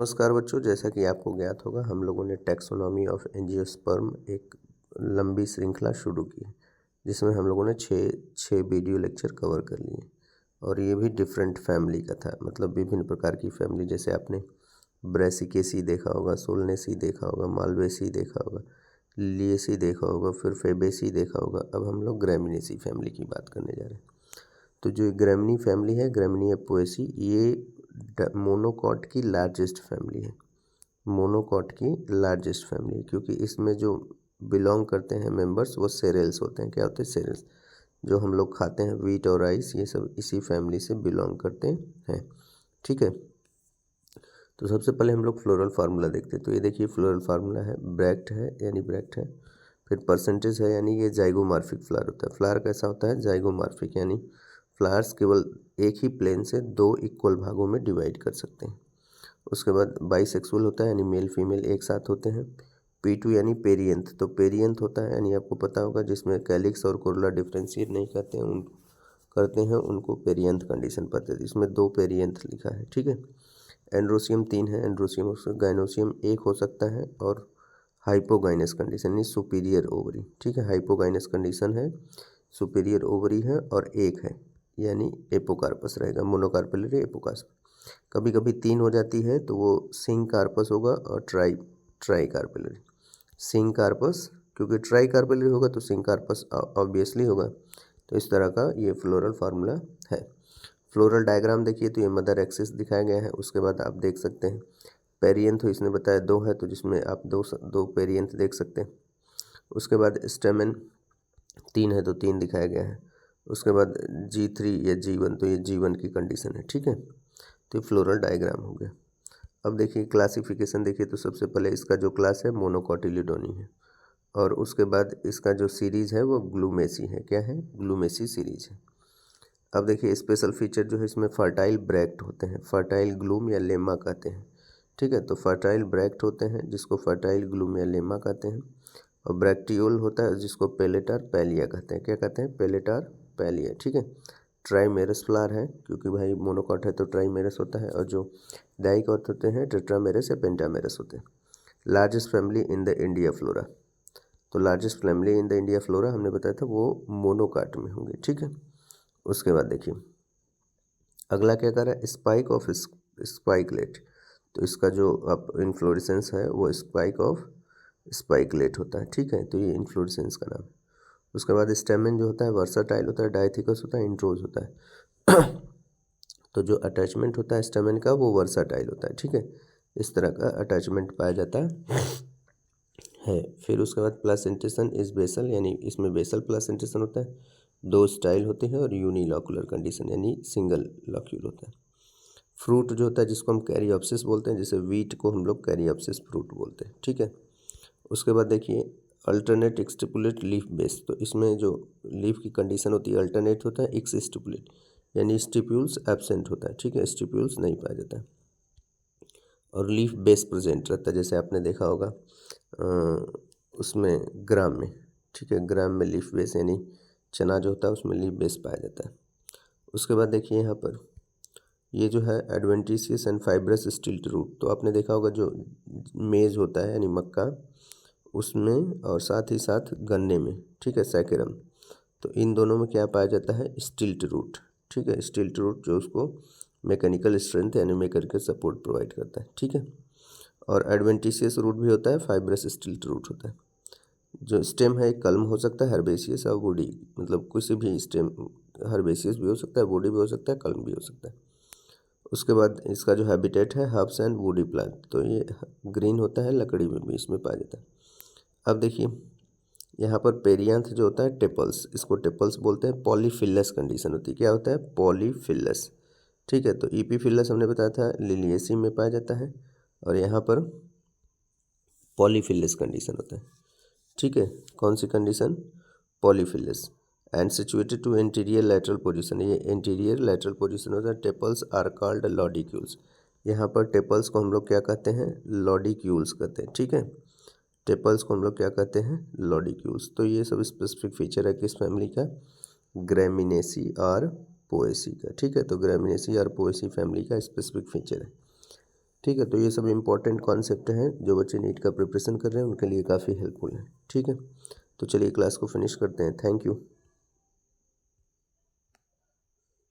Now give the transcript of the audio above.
नमस्कार बच्चों, जैसा कि आपको ज्ञात होगा हम लोगों ने टैक्सोनॉमी ऑफ एंजियोस्पर्म एक लंबी श्रृंखला शुरू की जिसमें हम लोगों ने छः वीडियो लेक्चर कवर कर लिए और ये भी डिफरेंट फैमिली का था। मतलब विभिन्न प्रकार की फैमिली, जैसे आपने ब्रेसिकेसी देखा होगा, सोलनेसी देखा होगा, मालवेसी देखा होगा, लिएसी देखा होगा, फिर फेबेसी देखा होगा। अब हम लोग ग्रामिनेसी फैमिली की बात करने जा रहे हैं। तो जो ग्रामिनी फैमिली है, ग्रामिनी एपोएसी, ये मोनोकॉट की लार्जेस्ट फैमिली है। मोनोकॉट की लार्जेस्ट फैमिली है क्योंकि इसमें जो बिलोंग करते हैं मेंबर्स वो सेरेल्स होते हैं। क्या होते हैं? सेरेल्स। जो हम लोग खाते हैं वीट और राइस, ये सब इसी फैमिली से बिलोंग करते हैं। ठीक है, तो सबसे पहले हम लोग फ्लोरल फार्मूला देखते हैं। तो ये देखिए फ्लोरल फार्मूला है, ब्रैक्ट है यानी ब्रैक्ट है, फिर परसेंटेज है यानी ये जाइगोमॉर्फिक फ्लावर होता है। फ्लावर कैसा होता है? जाइगोमॉर्फिक, यानी फ्लावर्स केवल एक ही प्लेन से दो इक्वल भागों में डिवाइड कर सकते हैं। उसके बाद बाइसेक्सुअल होता है यानी मेल फीमेल एक साथ होते हैं। P2 यानी पेरियंथ, तो पेरियंथ होता है यानी आपको पता होगा जिसमें कैलिक्स और कोरोला डिफ्रेंशिएट नहीं करते हैं उनको पेरियंथ कंडीशन पाते हैं। इसमें दो पेरियंथ लिखा है। ठीक है, एंड्रोसियम 3 है, एंड्रोसियम गाइनोसियम एक हो सकता है, और हाइपोगाइनस कंडीशन यानी सुपीरियर ओवरी। ठीक है, हाइपोगाइनस कंडीशन है, सुपीरियर ओवरी है और एक है यानी एपोकार्पस रहेगा, मोनोकार्पेलरी एपोकार्पस। कभी कभी 3 हो जाती है तो वो सिंग कार्पस होगा और ट्राई कार्पेलरी। सिंग कार्पस, क्योंकि ट्राई कार्पेलरी होगा तो सिंग कार्पस ऑब्वियसली होगा। तो इस तरह का ये फ्लोरल फार्मूला है। फ्लोरल डायग्राम देखिए, तो ये मदर एक्सिस दिखाया गया है। उसके बाद आप देख सकते हैं पेरियंथ, तो इसने बताया 2 है, तो जिसमें आप दो पेरियंथ देख सकते हैं। उसके बाद स्टेमेन 3 है तो 3 दिखाया गया है। उसके बाद G3 या G1, तो ये G1 की कंडीशन है। ठीक है, तो ये फ्लोरल डायग्राम हो गया। अब देखिए क्लासिफिकेशन देखिए, तो सबसे पहले इसका जो क्लास है मोनोकॉटिलिडोनी है, और उसके बाद इसका जो सीरीज़ है वो ग्लूमेसी है। क्या है? ग्लूमेसी सीरीज है। अब देखिए स्पेशल फीचर जो है इसमें फर्टाइल ब्रैक्ट होते हैं, फर्टाइल ग्लूम या लेमा कहते हैं। ठीक है, तो फर्टाइल ब्रैक्ट होते हैं जिसको फर्टाइल ग्लूम या लेमा कहते हैं, और ब्रैक्टियोल होता है जिसको पेलेटार पैलिया कहते हैं। क्या कहते हैं? पेलेटार पैलिया। ठीक है, ट्राइमेरस फ्लावर है क्योंकि भाई मोनोकॉट है तो ट्राइमेरस होता है, और जो डाइकॉट होते हैं टेट्रामेरस या पेंटामेरस होते हैं। Largest family in the India flora, तो largest family in the India flora हमने बताया था वो मोनोकाट में होंगे। ठीक है, उसके बाद देखिए अगला क्या कर रहा है? Spike of spikelet. तो इसका जो अब इन्फ्लोरेसेंस है वो स्पाइक ऑफ स्पाइकलेट होता है। ठीक है, तो ये इन्फ्लोरेसेंस का नाम है। उसके बाद स्टेमेन जो होता है वर्साटाइल होता है, डायथिकस होता है, इंट्रोज होता है। तो जो अटैचमेंट होता है स्टेमेन का वो वर्साटाइल होता है। ठीक है, इस तरह का अटैचमेंट पाया जाता है। फिर उसके बाद प्लासेंटेशन इज बेसल, यानी इसमें बेसल प्लासेंटेशन होता है, 2 स्टाइल होते हैं, और यूनिलॉकुलर कंडीशन यानी सिंगल लॉक्यूल होता है। फ्रूट जो होता है जिसको हम कैरियोप्सिस बोलते हैं, जैसे वीट को हम लोग कैरियोप्सिस फ्रूट बोलते हैं। ठीक है, उसके बाद देखिए अल्टरनेट एक्सटिपुलेट लीफ बेस, तो इसमें जो लीफ की कंडीशन होती है अल्टरनेट होता है एक्स स्टिपुलेट, यानी स्टिप्यूल्स एब्सेंट होता है। ठीक है, स्टिप्यूल्स नहीं पाया जाता है, और लीफ बेस प्रेजेंट रहता है, जैसे आपने देखा होगा उसमें ग्राम में। ठीक है, ग्राम में लीफ बेस यानी चना जो होता है उसमें लीफ बेस पाया जाता है। उसके बाद देखिए यहाँ पर ये जो है adventitious and fibrous stilt root, तो आपने देखा होगा जो मेज होता है यानी मक्का उसमें, और साथ ही साथ गन्ने में। ठीक है, सैकेरम, तो इन दोनों में क्या पाया जाता है? स्टिल्ट रूट। ठीक है, स्टिल्ट रूट जो उसको मैकेनिकल स्ट्रेंथ यानी मैकेनिकल सपोर्ट प्रोवाइड करता है। ठीक है, और एडवेंटिशियस रूट भी होता है, फाइब्रस स्टिल्ट रूट होता है। जो स्टेम है कलम हो सकता है, हर्बेशियस और वुडी, मतलब किसी भी स्टेम, हर्बेशियस भी हो सकता है, वुडी भी हो सकता है, कलम भी हो सकता है। उसके बाद इसका जो हैबिटेट है हर्ब्स एंड वुडी प्लांट, तो ये ग्रीन होता है, लकड़ी में भी इसमें पाया जाता है। अब देखिए यहाँ पर पेरियांथ जो होता है टेपल्स, इसको टेपल्स बोलते हैं, पॉलीफिलस कंडीशन होती है। क्या होता है? पॉलीफिलस। ठीक है, तो ईपीफिलस हमने बताया था लिलिएसी में पाया जाता है, और यहाँ पर पॉलीफिलस कंडीशन होता है। ठीक है, कौन सी condition? Polyphyllous. And situated to interior lateral position, ये इंटीरियर लैटरल पोजीशन होता है। टेपल्स आर कॉल्ड लॉडिक्यूल्स, यहाँ पर टेपल्स को हम लोग क्या कहते हैं? लॉडिक्यूल्स कहते हैं। ठीक है, टेपल्स को हम लोग क्या कहते हैं? लॉडिक्यूल्स। तो ये सब स्पेसिफिक फीचर है किस फैमिली का? ग्रेमिनेसी और पोएसी का। ठीक है, तो ग्रेमिनेसी और पोएसी फैमिली का स्पेसिफिक फीचर है। ठीक है, तो ये सब इम्पोर्टेंट कॉन्सेप्ट हैं जो बच्चे नीट का प्रिपरेशन कर रहे हैं उनके लिए काफ़ी हेल्पफुल है। ठीक है, तो चलिए क्लास को फिनिश करते हैं। Thank you.